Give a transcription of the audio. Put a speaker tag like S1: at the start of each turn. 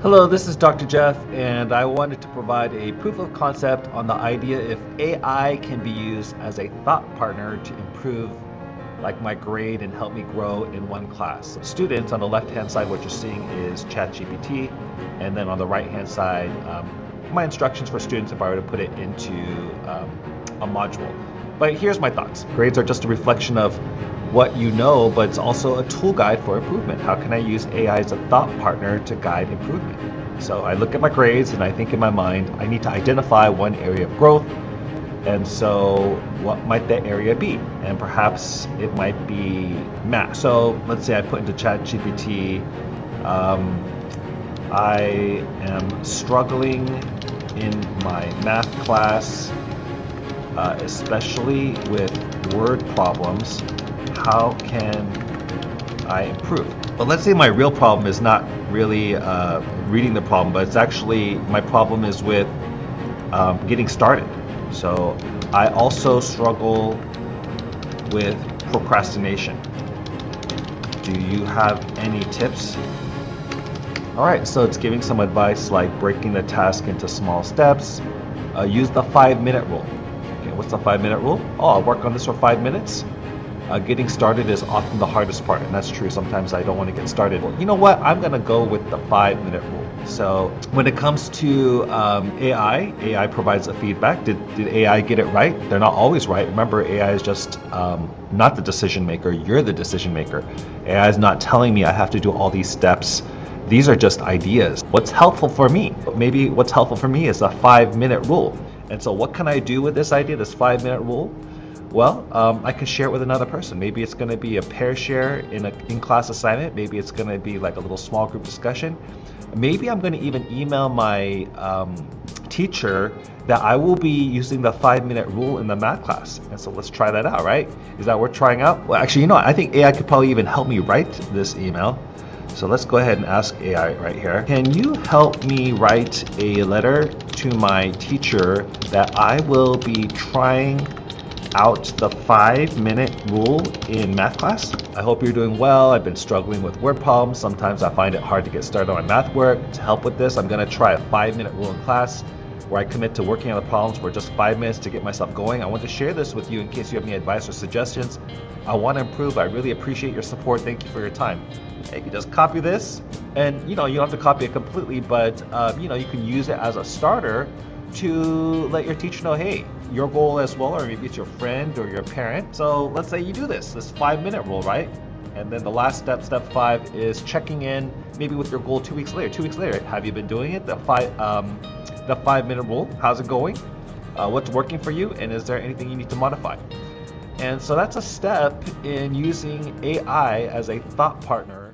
S1: Hello, this is Dr. Jeff, and I wanted to provide a proof of concept on the idea if AI can be used as a thought partner to improve like my grade and help me grow in one class. Students, on the left-hand side, what you're seeing is ChatGPT, and then on the right-hand side, my instructions for students if I were to put it into a module. But here's my thoughts. Grades are just a reflection of what you know, but it's also a tool guide for improvement. How can I use AI as a thought partner to guide improvement? So I look at my grades and I think in my mind, I need to identify one area of growth. And so what might that area be? And perhaps it might be math. So let's say I put into ChatGPT, I am struggling in my math class, especially with word problems. How can I improve? But let's say my real problem is not really reading the problem, but it's actually my problem is with getting started. So I also struggle with procrastination. Do you have any tips? All right, so it's giving some advice like breaking the task into small steps. Use the 5-minute rule. Okay, what's the 5-minute rule? Oh, I'll work on this for 5 minutes. Getting started is often the hardest part, and that's true. Sometimes I don't want to get started. Well, you know what? I'm going to go with the 5-minute rule. So when it comes to AI provides a feedback. Did AI get it right? They're not always right. Remember, AI is just not the decision maker. You're the decision maker. AI is not telling me I have to do all these steps. These are just ideas. What's helpful for me? Maybe what's helpful for me is a 5-minute rule. And so what can I do with this idea, this 5-minute rule? Well, I can share it with another person. Maybe it's going to be a pair share in an in-class assignment. Maybe it's going to be like a little small group discussion. Maybe I'm going to even email my teacher that I will be using the 5-minute rule in the math class. And so let's try that out, right? Is that worth trying out? Well, actually, I think AI could probably even help me write this email. So let's go ahead and ask AI right here. Can you help me write a letter to my teacher that I will be trying out the 5-minute rule in math class? I hope you're doing well. I've been struggling with word problems. Sometimes I find it hard to get started on math work. To help with this, I'm going to try a 5-minute rule in class where I commit to working on the problems for just 5 minutes to get myself going. I want to share this with you in case you have any advice or suggestions. I want to improve. I really appreciate your support. Thank you for your time. You can just copy this, and you don't have to copy it completely, but you can use it as a starter to let your teacher know, hey, your goal as well, or maybe it's your friend or your parent. So let's say you do this 5-minute rule, right? And then the last step, step 5, is checking in maybe with your goal 2 weeks later. 2 weeks later, have you been doing it? The 5-minute rule, how's it going? What's working for you? And is there anything you need to modify? And so that's a step in using AI as a thought partner